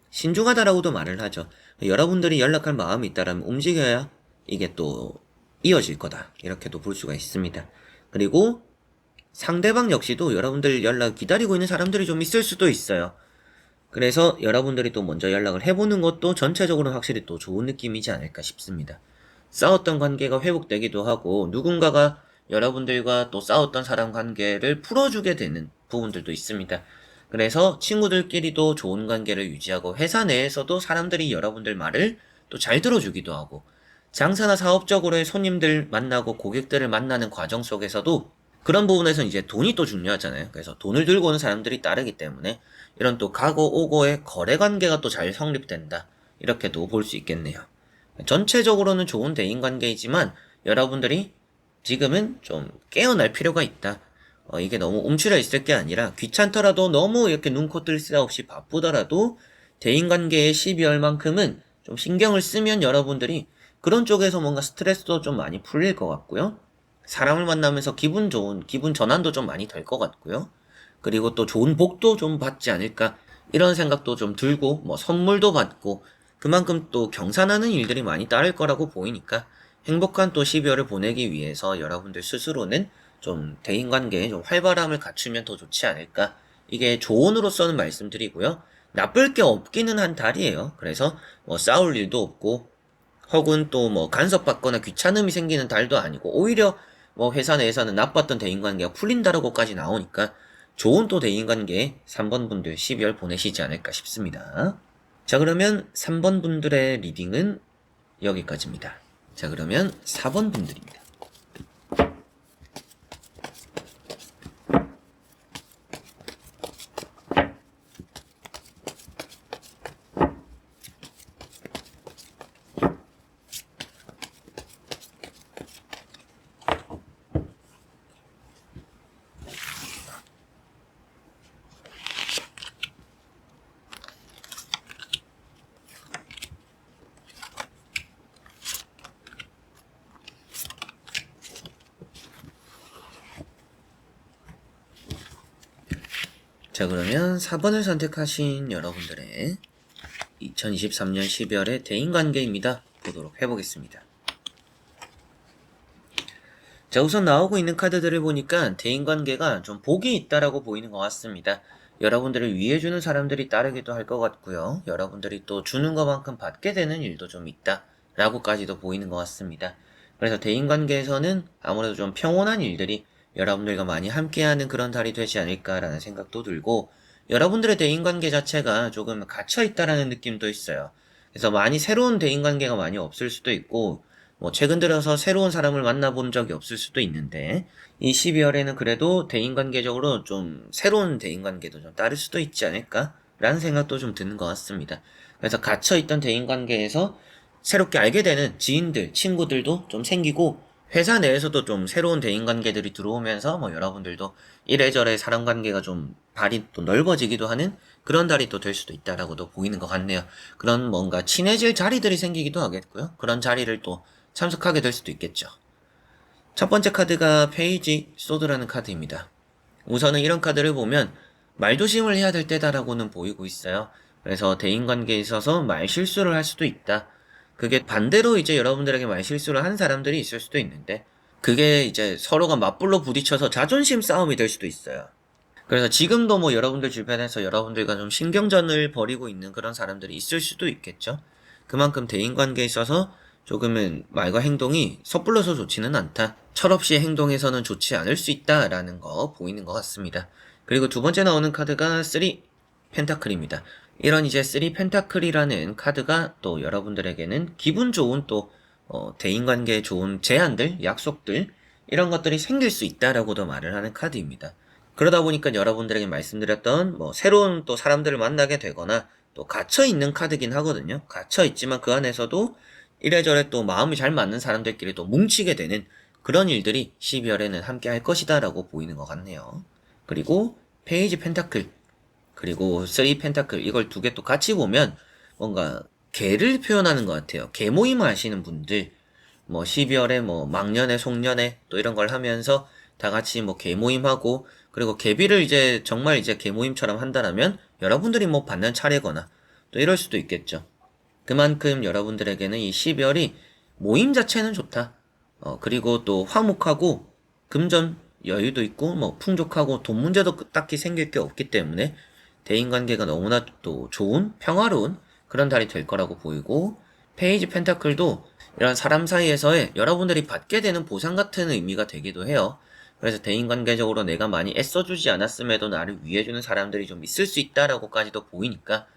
신중하다라고도 말을 하죠. 여러분들이 연락할 마음이 있다라면 움직여야 이게 또 이어질 거다, 이렇게도 볼 수가 있습니다. 그리고 상대방 역시도 여러분들 연락 기다리고 있는 사람들이 좀 있을 수도 있어요. 그래서 여러분들이 또 먼저 연락을 해보는 것도 전체적으로 확실히 또 좋은 느낌이지 않을까 싶습니다. 싸웠던 관계가 회복되기도 하고 누군가가 여러분들과 또 싸웠던 사람 관계를 풀어주게 되는 부분들도 있습니다. 그래서 친구들끼리도 좋은 관계를 유지하고 회사 내에서도 사람들이 여러분들 말을 또 잘 들어주기도 하고 장사나 사업적으로의 손님들 만나고 고객들을 만나는 과정 속에서도 그런 부분에서 이제 돈이 또 중요하잖아요. 그래서 돈을 들고 오는 사람들이 따르기 때문에 이런 또 가고 오고의 거래 관계가 또 잘 성립된다. 이렇게도 볼 수 있겠네요. 전체적으로는 좋은 대인관계이지만 여러분들이 지금은 좀 깨어날 필요가 있다. 이게 너무 움츠려 있을 게 아니라 귀찮더라도 너무 이렇게 눈코 뜰 새 없이 바쁘더라도 대인관계의 12월만큼은 좀 신경을 쓰면 여러분들이 그런 쪽에서 뭔가 스트레스도 좀 많이 풀릴 것 같고요. 사람을 만나면서 기분 좋은, 기분 전환도 좀 많이 될 것 같고요. 그리고 또 좋은 복도 좀 받지 않을까. 이런 생각도 좀 들고, 뭐 선물도 받고, 그만큼 또 경산하는 일들이 많이 따를 거라고 보이니까 행복한 또 12월을 보내기 위해서 여러분들 스스로는 좀 대인관계에 좀 활발함을 갖추면 더 좋지 않을까. 이게 조언으로서는 말씀드리고요. 나쁠 게 없기는 한 달이에요. 그래서 뭐 싸울 일도 없고, 혹은 또 뭐 간섭받거나 귀찮음이 생기는 달도 아니고 오히려 뭐 회사 내에서는 나빴던 대인관계가 풀린다라고까지 나오니까 좋은 또 대인관계 3번 분들 12월 보내시지 않을까 싶습니다. 자, 그러면 3번 분들의 리딩은 여기까지입니다. 자, 그러면 4번 분들입니다. 자, 그러면 4번을 선택하신 여러분들의 2023년 12월의 대인관계입니다. 보도록 해보겠습니다. 자, 우선 나오고 있는 카드들을 보니까 대인관계가 좀 복이 있다라고 보이는 것 같습니다. 여러분들을 위해주는 사람들이 따르기도 할 것 같고요. 여러분들이 또 주는 것만큼 받게 되는 일도 좀 있다라고까지도 보이는 것 같습니다. 그래서 대인관계에서는 아무래도 좀 평온한 일들이 여러분들과 많이 함께하는 그런 달이 되지 않을까라는 생각도 들고 여러분들의 대인관계 자체가 조금 갇혀있다라는 느낌도 있어요. 그래서 많이 새로운 대인관계가 많이 없을 수도 있고 뭐 최근 들어서 새로운 사람을 만나본 적이 없을 수도 있는데 이 12월에는 그래도 대인관계적으로 좀 새로운 대인관계도 좀 따를 수도 있지 않을까? 라는 생각도 좀 드는 것 같습니다. 그래서 갇혀있던 대인관계에서 새롭게 알게 되는 지인들, 친구들도 좀 생기고 회사 내에서도 좀 새로운 대인관계들이 들어오면서 뭐 여러분들도 이래저래 사람 관계가 좀 발이 또 넓어지기도 하는 그런 달이 또 될 수도 있다라고도 보이는 것 같네요. 그런 뭔가 친해질 자리들이 생기기도 하겠고요. 그런 자리를 또 참석하게 될 수도 있겠죠. 첫 번째 카드가 페이지 소드라는 카드입니다. 우선은 이런 카드를 보면 말조심을 해야 될 때다라고는 보이고 있어요. 그래서 대인관계에 있어서 말실수를 할 수도 있다. 그게 반대로 이제 여러분들에게 말실수를 한 사람들이 있을 수도 있는데 그게 이제 서로가 맞불로 부딪혀서 자존심 싸움이 될 수도 있어요. 그래서 지금도 뭐 여러분들 주변에서 여러분들과 좀 신경전을 벌이고 있는 그런 사람들이 있을 수도 있겠죠. 그만큼 대인관계에 있어서 조금은 말과 행동이 섣불러서 좋지는 않다. 철없이 행동해서는 좋지 않을 수 있다라는 거 보이는 것 같습니다. 그리고 두 번째 나오는 카드가 3 펜타클입니다. 이런 이제 3 펜타클이라는 카드가 또 여러분들에게는 기분 좋은 또 대인관계에 좋은 제안들, 약속들 이런 것들이 생길 수 있다라고도 말을 하는 카드입니다. 그러다 보니까 여러분들에게 말씀드렸던 뭐 새로운 또 사람들을 만나게 되거나 또 갇혀있는 카드긴 하거든요. 갇혀있지만 그 안에서도 이래저래 또 마음이 잘 맞는 사람들끼리 또 뭉치게 되는 그런 일들이 12월에는 함께 할 것이다 라고 보이는 것 같네요. 그리고 페이지 펜타클 그리고 3 펜타클 이걸 두 개 또 같이 보면 뭔가 개를 표현하는 것 같아요. 개 모임을 하시는 분들 뭐 12월에 뭐 막년에 송년회 또 이런 걸 하면서 다 같이 뭐 개 모임하고 그리고 개비를 이제 정말 이제 개 모임처럼 한다라면 여러분들이 뭐 받는 차례거나 또 이럴 수도 있겠죠. 그만큼 여러분들에게는 이 12월이 모임 자체는 좋다. 그리고 또 화목하고 금전 여유도 있고 뭐 풍족하고 돈 문제도 딱히 생길 게 없기 때문에 대인관계가 너무나 또 좋은 평화로운 그런 달이 될 거라고 보이고, 페이지 펜타클도 이런 사람 사이에서의 여러분들이 받게 되는 보상 같은 의미가 되기도 해요. 그래서 대인관계적으로 내가 많이 애써주지 않았음에도 나를 위해주는 사람들이 좀 있을 수 있다라고까지도 보이니까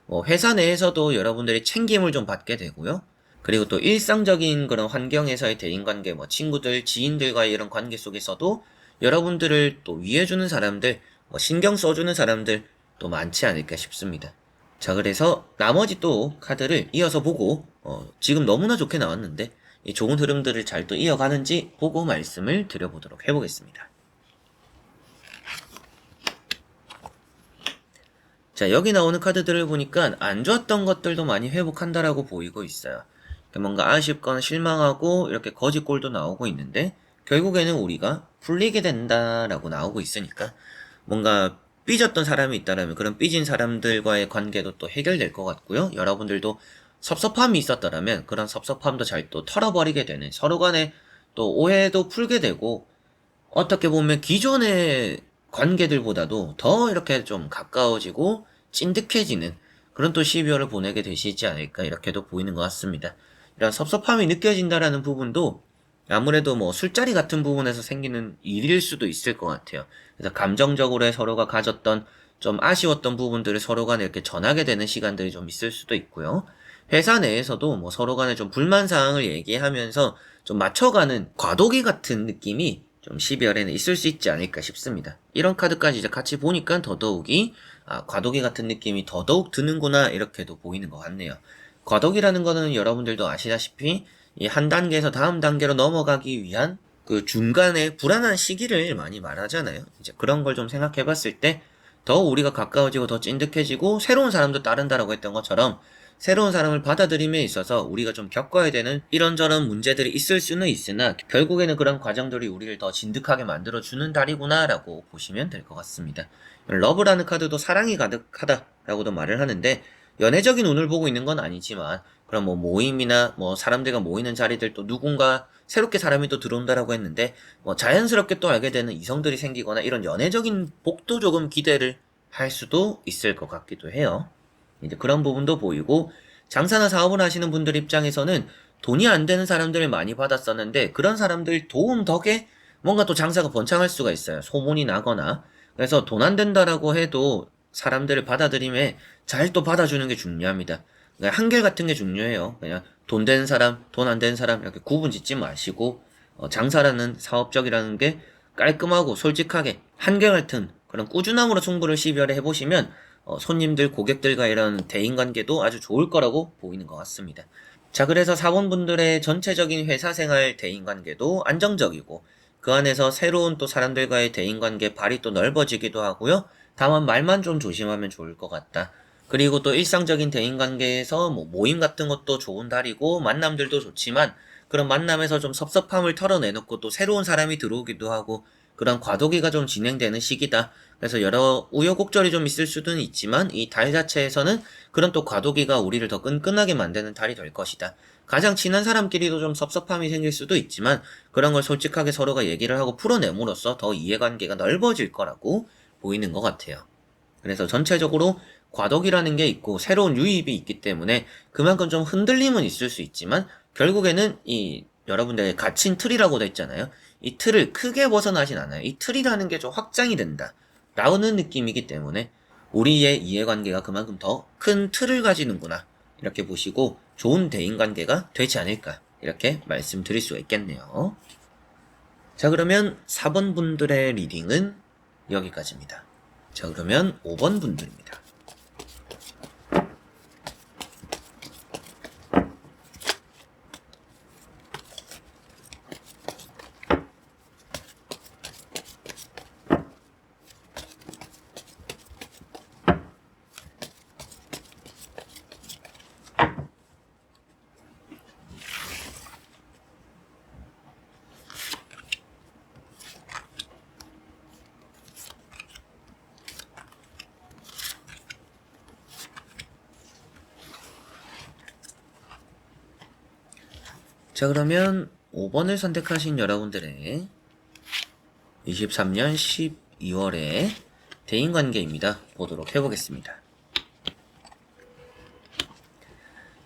뭐 회사 내에서도 여러분들이 챙김을 좀 받게 되고요. 그리고 또 일상적인 그런 환경에서의 대인관계, 뭐 친구들, 지인들과의 이런 관계 속에서도 여러분들을 또 위해주는 사람들, 뭐 신경 써주는 사람들 또 많지 않을까 싶습니다. 자, 그래서 나머지 또 카드를 이어서 보고 지금 너무나 좋게 나왔는데 이 좋은 흐름들을 잘 또 이어가는지 보고 말씀을 드려보도록 해보겠습니다. 자, 여기 나오는 카드들을 보니까 안 좋았던 것들도 많이 회복한다라고 보이고 있어요. 뭔가 아쉽거나 실망하고 이렇게 거짓골도 나오고 있는데 결국에는 우리가 풀리게 된다라고 나오고 있으니까 뭔가 삐졌던 사람이 있다라면 그런 삐진 사람들과의 관계도 또 해결될 것 같고요. 여러분들도 섭섭함이 있었다라면 그런 섭섭함도 잘 또 털어버리게 되는, 서로 간에 또 오해도 풀게 되고, 어떻게 보면 기존의 관계들보다도 더 이렇게 좀 가까워지고 찐득해지는 그런 또 12월을 보내게 되시지 않을까 이렇게도 보이는 것 같습니다. 이런 섭섭함이 느껴진다라는 부분도 아무래도 뭐 술자리 같은 부분에서 생기는 일일 수도 있을 것 같아요. 그래서 감정적으로 서로가 가졌던 좀 아쉬웠던 부분들을 서로 간에 이렇게 전하게 되는 시간들이 좀 있을 수도 있고요. 회사 내에서도 뭐 서로 간에 좀 불만 사항을 얘기하면서 좀 맞춰가는 과도기 같은 느낌이 좀 12월에는 있을 수 있지 않을까 싶습니다. 이런 카드까지 이제 같이 보니까 더더욱이 과도기 같은 느낌이 더더욱 드는구나 이렇게도 보이는 것 같네요. 과도기라는 거는 여러분들도 아시다시피 이 한 단계에서 다음 단계로 넘어가기 위한 그 중간에 불안한 시기를 많이 말하잖아요. 이제 그런 걸 좀 생각해 봤을 때 더 우리가 가까워지고 더 찐득해지고 새로운 사람도 따른다라고 했던 것처럼 새로운 사람을 받아들임에 있어서 우리가 좀 겪어야 되는 이런저런 문제들이 있을 수는 있으나 결국에는 그런 과정들이 우리를 더 진득하게 만들어주는 달이구나 라고 보시면 될 것 같습니다. 러브라는 카드도 사랑이 가득하다라고도 말을 하는데 연애적인 운을 보고 있는 건 아니지만 그런 뭐 모임이나 뭐 사람들과 모이는 자리들 또 누군가 새롭게 사람이 또 들어온다라고 했는데 뭐 자연스럽게 또 알게 되는 이성들이 생기거나 이런 연애적인 복도 조금 기대를 할 수도 있을 것 같기도 해요. 이제 그런 부분도 보이고 장사나 사업을 하시는 분들 입장에서는 돈이 안 되는 사람들을 많이 받았었는데 그런 사람들 도움 덕에 뭔가 또 장사가 번창할 수가 있어요. 소문이 나거나. 그래서 돈 안 된다라고 해도 사람들을 받아들임에 잘 또 받아주는 게 중요합니다. 그러니까 한결같은 게 중요해요. 그냥 돈 되는 사람, 돈 안 되는 사람 이렇게 구분 짓지 마시고 장사라는 사업적이라는 게 깔끔하고 솔직하게 한결같은 그런 꾸준함으로 승부를 12월에 해보시면 손님들, 고객들과 이런 대인관계도 아주 좋을 거라고 보이는 것 같습니다. 자, 그래서 사원분들의 전체적인 회사 생활 대인관계도 안정적이고 그 안에서 새로운 또 사람들과의 대인관계 발이 또 넓어지기도 하고요. 다만 말만 좀 조심하면 좋을 것 같다. 그리고 또 일상적인 대인관계에서 뭐 모임 같은 것도 좋은 달이고 만남들도 좋지만 그런 만남에서 좀 섭섭함을 털어내놓고 또 새로운 사람이 들어오기도 하고 그런 과도기가 좀 진행되는 시기다. 그래서 여러 우여곡절이 좀 있을 수는 있지만 이 달 자체에서는 그런 또 과도기가 우리를 더 끈끈하게 만드는 달이 될 것이다. 가장 친한 사람끼리도 좀 섭섭함이 생길 수도 있지만 그런 걸 솔직하게 서로가 얘기를 하고 풀어냄으로써 더 이해관계가 넓어질 거라고 보이는 것 같아요. 그래서 전체적으로 과도기라는 게 있고 새로운 유입이 있기 때문에 그만큼 좀 흔들림은 있을 수 있지만 결국에는 이 여러분들의 갇힌 틀이라고 돼 있잖아요. 이 틀을 크게 벗어나진 않아요. 이 틀이라는 게 좀 확장이 된다. 라는 느낌이기 때문에 우리의 이해관계가 그만큼 더 큰 틀을 가지는구나. 이렇게 보시고 좋은 대인관계가 되지 않을까. 이렇게 말씀드릴 수가 있겠네요. 자, 그러면 4번 분들의 리딩은 여기까지입니다. 자, 그러면 5번 분들입니다. 자, 그러면 5번을 선택하신 여러분들의 23년 12월에 대인관계입니다. 보도록 해보겠습니다.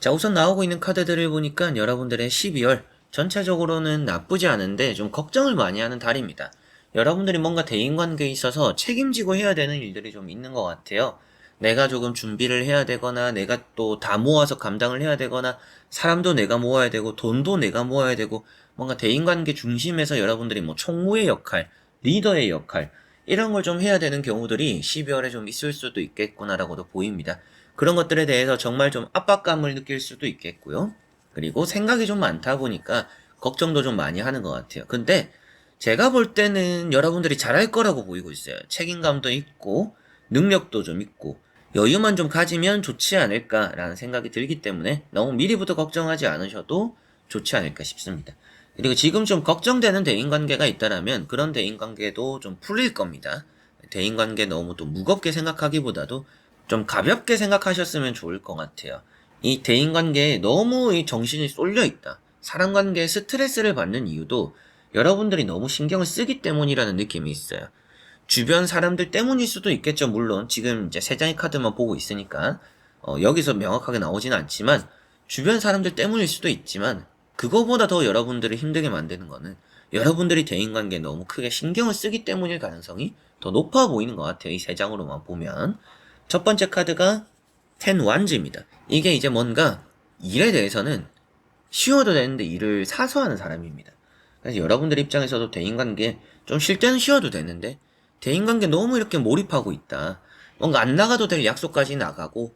자, 우선 나오고 있는 카드들을 보니까 여러분들의 12월 전체적으로는 나쁘지 않은데 좀 걱정을 많이 하는 달입니다. 여러분들이 뭔가 대인관계에 있어서 책임지고 해야 되는 일들이 좀 있는 것 같아요. 내가 조금 준비를 해야 되거나 내가 또 다 모아서 감당을 해야 되거나 사람도 내가 모아야 되고 돈도 내가 모아야 되고 뭔가 대인관계 중심에서 여러분들이 뭐 총무의 역할, 리더의 역할 이런 걸 좀 해야 되는 경우들이 12월에 좀 있을 수도 있겠구나라고도 보입니다. 그런 것들에 대해서 정말 좀 압박감을 느낄 수도 있겠고요. 그리고 생각이 좀 많다 보니까 걱정도 좀 많이 하는 것 같아요. 근데 제가 볼 때는 여러분들이 잘할 거라고 보이고 있어요. 책임감도 있고 능력도 좀 있고 여유만 좀 가지면 좋지 않을까라는 생각이 들기 때문에 너무 미리부터 걱정하지 않으셔도 좋지 않을까 싶습니다. 그리고 지금 좀 걱정되는 대인관계가 있다라면 그런 대인관계도 좀 풀릴 겁니다. 대인관계 너무 또 무겁게 생각하기보다도 좀 가볍게 생각하셨으면 좋을 것 같아요. 이 대인관계에 너무 이 정신이 쏠려 있다. 사람관계에 스트레스를 받는 이유도 여러분들이 너무 신경을 쓰기 때문이라는 느낌이 있어요. 주변 사람들 때문일 수도 있겠죠. 물론 지금 이제 세 장의 카드만 보고 있으니까 여기서 명확하게 나오진 않지만 주변 사람들 때문일 수도 있지만 그거보다 더 여러분들을 힘들게 만드는 거는 여러분들이 대인관계에 너무 크게 신경을 쓰기 때문일 가능성이 더 높아 보이는 것 같아요. 이 세 장으로만 보면. 첫 번째 카드가 텐 완즈입니다. 이게 이제 뭔가 일에 대해서는 쉬어도 되는데 일을 사서 하는 사람입니다. 그래서 여러분들 입장에서도 대인관계 좀 쉴 때는 쉬어도 되는데 대인관계 너무 이렇게 몰입하고 있다. 뭔가 안 나가도 될 약속까지 나가고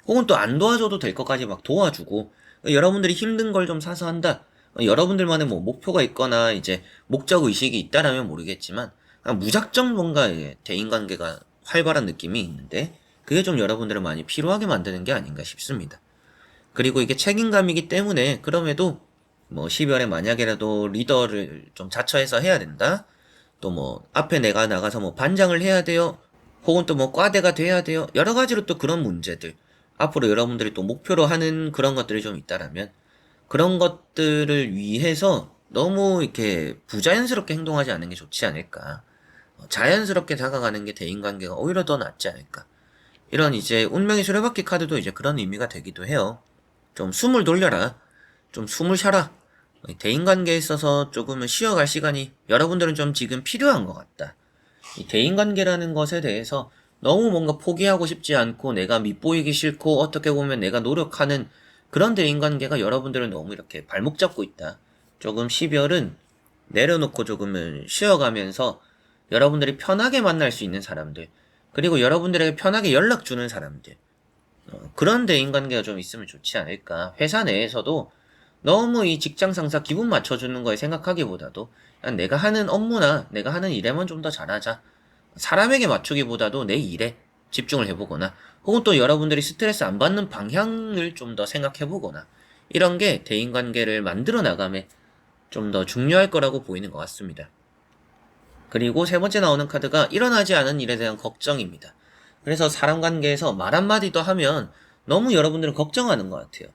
혹은 또 안 도와줘도 될 것까지 막 도와주고 여러분들이 힘든 걸 좀 사서 한다. 여러분들만의 뭐 목표가 있거나 이제 목적 의식이 있다라면 모르겠지만 그냥 무작정 뭔가 대인관계가 활발한 느낌이 있는데 그게 좀 여러분들을 많이 피로하게 만드는 게 아닌가 싶습니다. 그리고 이게 책임감이기 때문에 그럼에도 뭐 12월에 만약에라도 리더를 좀 자처해서 해야 된다. 또 뭐 앞에 내가 나가서 뭐 반장을 해야 돼요. 혹은 또 뭐 과대가 돼야 돼요. 여러 가지로 또 그런 문제들. 앞으로 여러분들이 또 목표로 하는 그런 것들이 좀 있다라면 그런 것들을 위해서 너무 이렇게 부자연스럽게 행동하지 않는 게 좋지 않을까. 자연스럽게 다가가는 게 대인관계가 오히려 더 낫지 않을까. 이런 이제 운명의 수레바퀴 카드도 이제 그런 의미가 되기도 해요. 좀 숨을 돌려라. 좀 숨을 쉬어라. 대인관계에 있어서 조금은 쉬어갈 시간이 여러분들은 좀 지금 필요한 것 같다. 이 대인관계라는 것에 대해서 너무 뭔가 포기하고 싶지 않고 내가 밉보이기 싫고 어떻게 보면 내가 노력하는 그런 대인관계가 여러분들은 너무 이렇게 발목 잡고 있다. 조금 12월은 내려놓고 조금은 쉬어가면서 여러분들이 편하게 만날 수 있는 사람들 그리고 여러분들에게 편하게 연락 주는 사람들 그런 대인관계가 좀 있으면 좋지 않을까. 회사 내에서도 너무 이 직장 상사 기분 맞춰주는 거에 생각하기보다도 그냥 내가 하는 업무나 내가 하는 일에만 좀 더 잘하자. 사람에게 맞추기보다도 내 일에 집중을 해보거나 혹은 또 여러분들이 스트레스 안 받는 방향을 좀 더 생각해보거나 이런 게 대인관계를 만들어 나감에 좀 더 중요할 거라고 보이는 것 같습니다. 그리고 세 번째 나오는 카드가 일어나지 않은 일에 대한 걱정입니다. 그래서 사람 관계에서 말 한마디 더 하면 너무 여러분들은 걱정하는 것 같아요.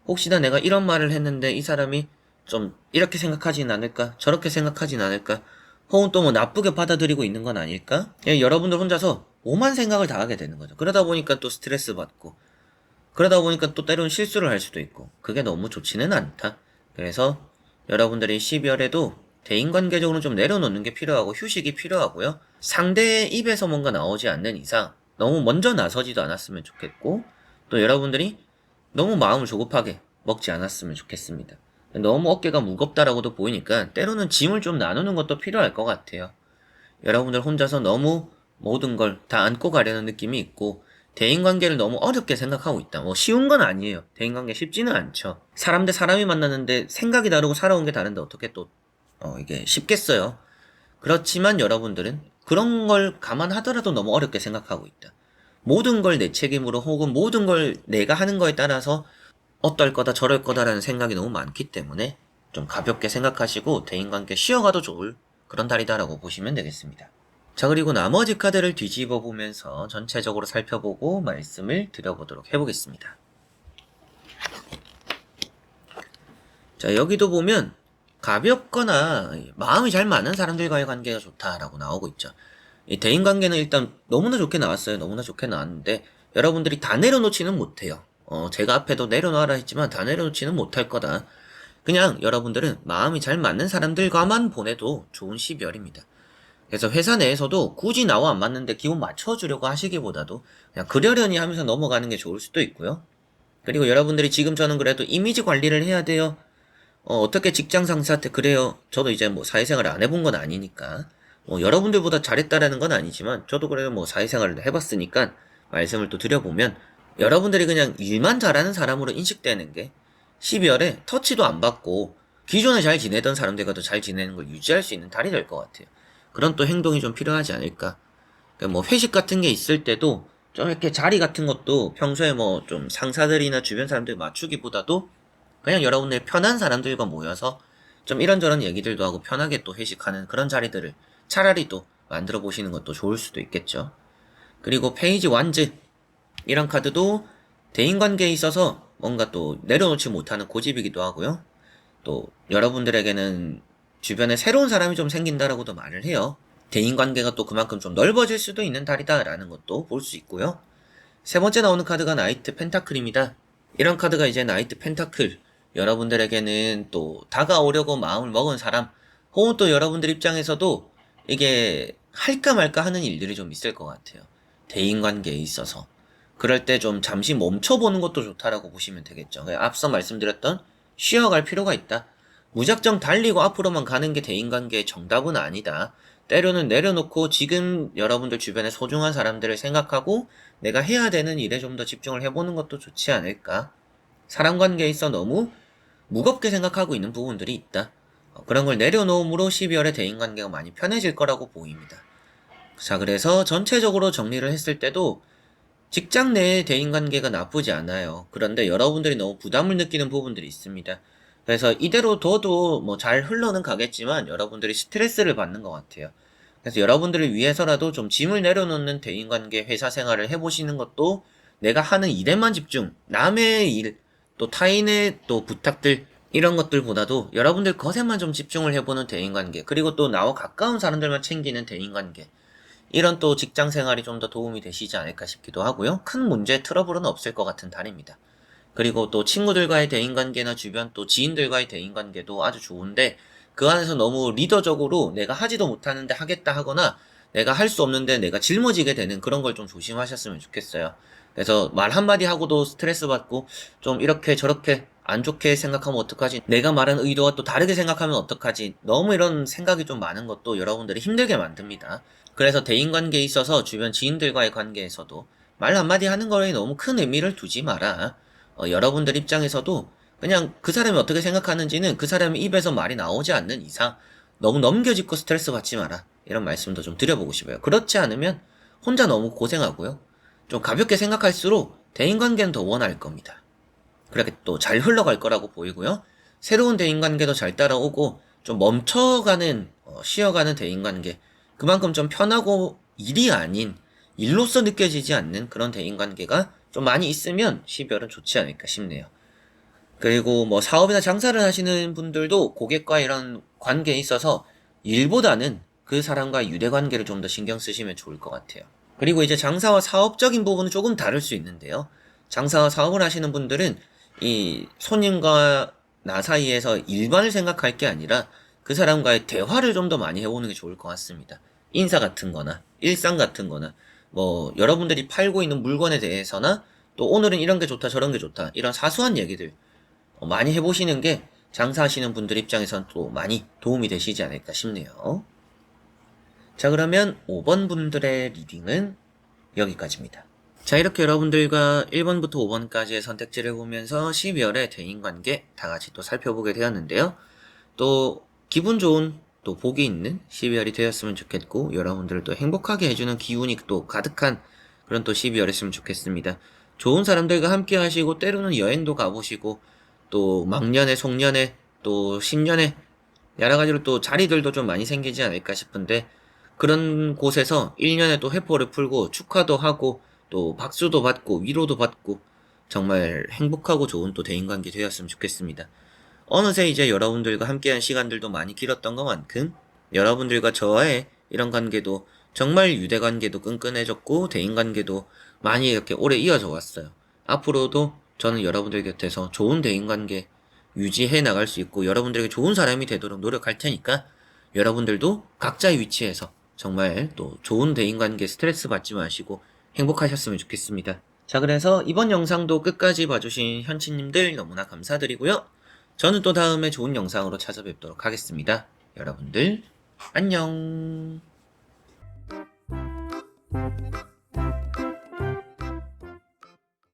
혹시나 내가 이런 말을 했는데 이 사람이 좀 이렇게 생각하진 않을까? 저렇게 생각하진 않을까? 혹은 또 뭐 나쁘게 받아들이고 있는 건 아닐까? 여러분들 혼자서 오만 생각을 다 하게 되는 거죠. 그러다 보니까 또 스트레스 받고, 그러다 보니까 또 때로는 실수를 할 수도 있고, 그게 너무 좋지는 않다. 그래서 여러분들이 12월에도 대인관계적으로 좀 내려놓는 게 필요하고 휴식이 필요하고요. 상대의 입에서 뭔가 나오지 않는 이상 너무 먼저 나서지도 않았으면 좋겠고 또 여러분들이 너무 마음을 조급하게 먹지 않았으면 좋겠습니다. 너무 어깨가 무겁다라고도 보이니까 때로는 짐을 좀 나누는 것도 필요할 것 같아요. 여러분들 혼자서 너무 모든 걸 다 안고 가려는 느낌이 있고 대인관계를 너무 어렵게 생각하고 있다. 뭐 쉬운 건 아니에요. 대인관계 쉽지는 않죠. 사람 대 사람이 만나는데 생각이 다르고 살아온 게 다른데 어떻게 또 이게 쉽겠어요. 그렇지만 여러분들은 그런 걸 감안하더라도 너무 어렵게 생각하고 있다. 모든 걸 내 책임으로 혹은 모든 걸 내가 하는 거에 따라서 어떨 거다 저럴 거다라는 생각이 너무 많기 때문에 좀 가볍게 생각하시고 대인관계 쉬어가도 좋을 그런 달이다라고 보시면 되겠습니다. 자, 그리고 나머지 카드를 뒤집어 보면서 전체적으로 살펴보고 말씀을 드려보도록 해보겠습니다. 자, 여기도 보면 가볍거나 마음이 잘 맞는 사람들과의 관계가 좋다라고 나오고 있죠. 이 대인관계는 일단 너무나 좋게 나왔어요. 너무나 좋게 나왔는데 여러분들이 다 내려놓지는 못해요. 제가 앞에도 내려놓아라 했지만 다 내려놓지는 못할 거다. 그냥 여러분들은 마음이 잘 맞는 사람들과만 보내도 좋은 12월입니다. 그래서 회사 내에서도 굳이 나와 안 맞는데 기분 맞춰주려고 하시기보다도 그냥 그러려니 하면서 넘어가는 게 좋을 수도 있고요. 그리고 여러분들이 지금 저는 그래도 이미지 관리를 해야 돼요. 어떻게 직장 상사한테 그래요? 저도 이제 뭐 사회생활을 안 해본 건 아니니까. 여러분들보다 잘했다라는 건 아니지만, 저도 그래도 뭐 사회생활을 해봤으니까, 말씀을 또 드려보면, 여러분들이 그냥 일만 잘하는 사람으로 인식되는 게, 12월에 터치도 안 받고, 기존에 잘 지내던 사람들과도 잘 지내는 걸 유지할 수 있는 달이 될 것 같아요. 그런 또 행동이 좀 필요하지 않을까. 그러니까 뭐 회식 같은 게 있을 때도, 좀 이렇게 자리 같은 것도 평소에 뭐 좀 상사들이나 주변 사람들 맞추기보다도 그냥 여러분들 편한 사람들과 모여서 좀 이런저런 얘기들도 하고 편하게 또 회식하는 그런 자리들을 차라리 또 만들어 보시는 것도 좋을 수도 있겠죠. 그리고 페이지 완즈 이런 카드도 대인관계에 있어서 뭔가 또 내려놓지 못하는 고집이기도 하고요. 또 여러분들에게는 주변에 새로운 사람이 좀 생긴다라고도 말을 해요. 대인관계가 또 그만큼 좀 넓어질 수도 있는 달이다라는 것도 볼 수 있고요. 세 번째 나오는 카드가 나이트 펜타클입니다. 이런 카드가 이제 나이트 펜타클, 여러분들에게는 또 다가오려고 마음을 먹은 사람, 혹은 또 여러분들 입장에서도 이게 할까 말까 하는 일들이 좀 있을 것 같아요. 대인관계에 있어서. 그럴 때 좀 잠시 멈춰보는 것도 좋다라고 보시면 되겠죠. 앞서 말씀드렸던 쉬어갈 필요가 있다. 무작정 달리고 앞으로만 가는 게 대인관계의 정답은 아니다. 때로는 내려놓고 지금 여러분들 주변에 소중한 사람들을 생각하고 내가 해야 되는 일에 좀 더 집중을 해보는 것도 좋지 않을까. 사람 관계에 있어 너무 무겁게 생각하고 있는 부분들이 있다. 그런 걸 내려놓음으로 12월에 대인관계가 많이 편해질 거라고 보입니다. 자, 그래서 전체적으로 정리를 했을 때도 직장 내의 대인관계가 나쁘지 않아요. 그런데 여러분들이 너무 부담을 느끼는 부분들이 있습니다. 그래서 이대로 둬도 뭐 잘 흘러는 가겠지만 여러분들이 스트레스를 받는 것 같아요. 그래서 여러분들을 위해서라도 좀 짐을 내려놓는 대인관계 회사 생활을 해보시는 것도 내가 하는 일에만 집중, 남의 일, 또 타인의 또 부탁들, 이런 것들보다도 여러분들 것에만 좀 집중을 해보는 대인관계, 그리고 또 나와 가까운 사람들만 챙기는 대인관계, 이런 또 직장 생활이 좀 더 도움이 되시지 않을까 싶기도 하고요. 큰 문제, 트러블은 없을 것 같은 달입니다. 그리고 또 친구들과의 대인관계나 주변 또 지인들과의 대인관계도 아주 좋은데, 그 안에서 너무 리더적으로 내가 하지도 못하는데 하겠다 하거나 내가 할 수 없는데 내가 짊어지게 되는 그런 걸 좀 조심하셨으면 좋겠어요. 그래서 말 한마디 하고도 스트레스 받고 좀 이렇게 저렇게 안 좋게 생각하면 어떡하지? 내가 말한 의도와 또 다르게 생각하면 어떡하지? 너무 이런 생각이 좀 많은 것도 여러분들이 힘들게 만듭니다. 그래서 대인관계에 있어서 주변 지인들과의 관계에서도 말 한마디 하는 거에 너무 큰 의미를 두지 마라. 여러분들 입장에서도 그냥 그 사람이 어떻게 생각하는지는 그 사람의 입에서 말이 나오지 않는 이상 너무 넘겨짚고 스트레스 받지 마라. 이런 말씀도 좀 드려보고 싶어요. 그렇지 않으면 혼자 너무 고생하고요. 좀 가볍게 생각할수록 대인관계는 더 원할 겁니다. 그렇게 또 잘 흘러갈 거라고 보이고요. 새로운 대인관계도 잘 따라오고 좀 멈춰가는, 쉬어가는 대인관계, 그만큼 좀 편하고 일이 아닌 일로서 느껴지지 않는 그런 대인관계가 좀 많이 있으면 12월은 좋지 않을까 싶네요. 그리고 뭐 사업이나 장사를 하시는 분들도 고객과 이런 관계에 있어서 일보다는 그 사람과 유대관계를 좀 더 신경 쓰시면 좋을 것 같아요. 그리고 이제 장사와 사업적인 부분은 조금 다를 수 있는데요. 장사와 사업을 하시는 분들은 이 손님과 나 사이에서 일만을 생각할 게 아니라 그 사람과의 대화를 좀 더 많이 해보는 게 좋을 것 같습니다. 인사 같은 거나 일상 같은 거나 뭐 여러분들이 팔고 있는 물건에 대해서나 또 오늘은 이런 게 좋다 저런 게 좋다 이런 사소한 얘기들 많이 해보시는 게 장사하시는 분들 입장에선 또 많이 도움이 되시지 않을까 싶네요. 자, 그러면 5번 분들의 리딩은 여기까지입니다. 자, 이렇게 여러분들과 1번부터 5번까지의 선택지를 보면서 12월의 대인관계 다 같이 또 살펴보게 되었는데요. 또 기분 좋은 또 복이 있는 12월이 되었으면 좋겠고 여러분들을 또 행복하게 해주는 기운이 또 가득한 그런 또 12월이었으면 좋겠습니다. 좋은 사람들과 함께 하시고 때로는 여행도 가보시고 또 막년에 송년회 또 신년회 여러 가지로 또 자리들도 좀 많이 생기지 않을까 싶은데 그런 곳에서 1년에 또 회포를 풀고 축하도 하고 또 박수도 받고 위로도 받고 정말 행복하고 좋은 또 대인관계 되었으면 좋겠습니다. 어느새 이제 여러분들과 함께한 시간들도 많이 길었던 것만큼 여러분들과 저와의 이런 관계도 정말 유대 관계도 끈끈해졌고 대인 관계도 많이 이렇게 오래 이어져 왔어요. 앞으로도 저는 여러분들 곁에서 좋은 대인 관계 유지해 나갈 수 있고 여러분들에게 좋은 사람이 되도록 노력할 테니까 여러분들도 각자의 위치에서 정말 또 좋은 대인관계 스트레스 받지 마시고 행복하셨으면 좋겠습니다. 자, 그래서 이번 영상도 끝까지 봐주신 현치님들 너무나 감사드리고요. 저는 또 다음에 좋은 영상으로 찾아뵙도록 하겠습니다. 여러분들 안녕.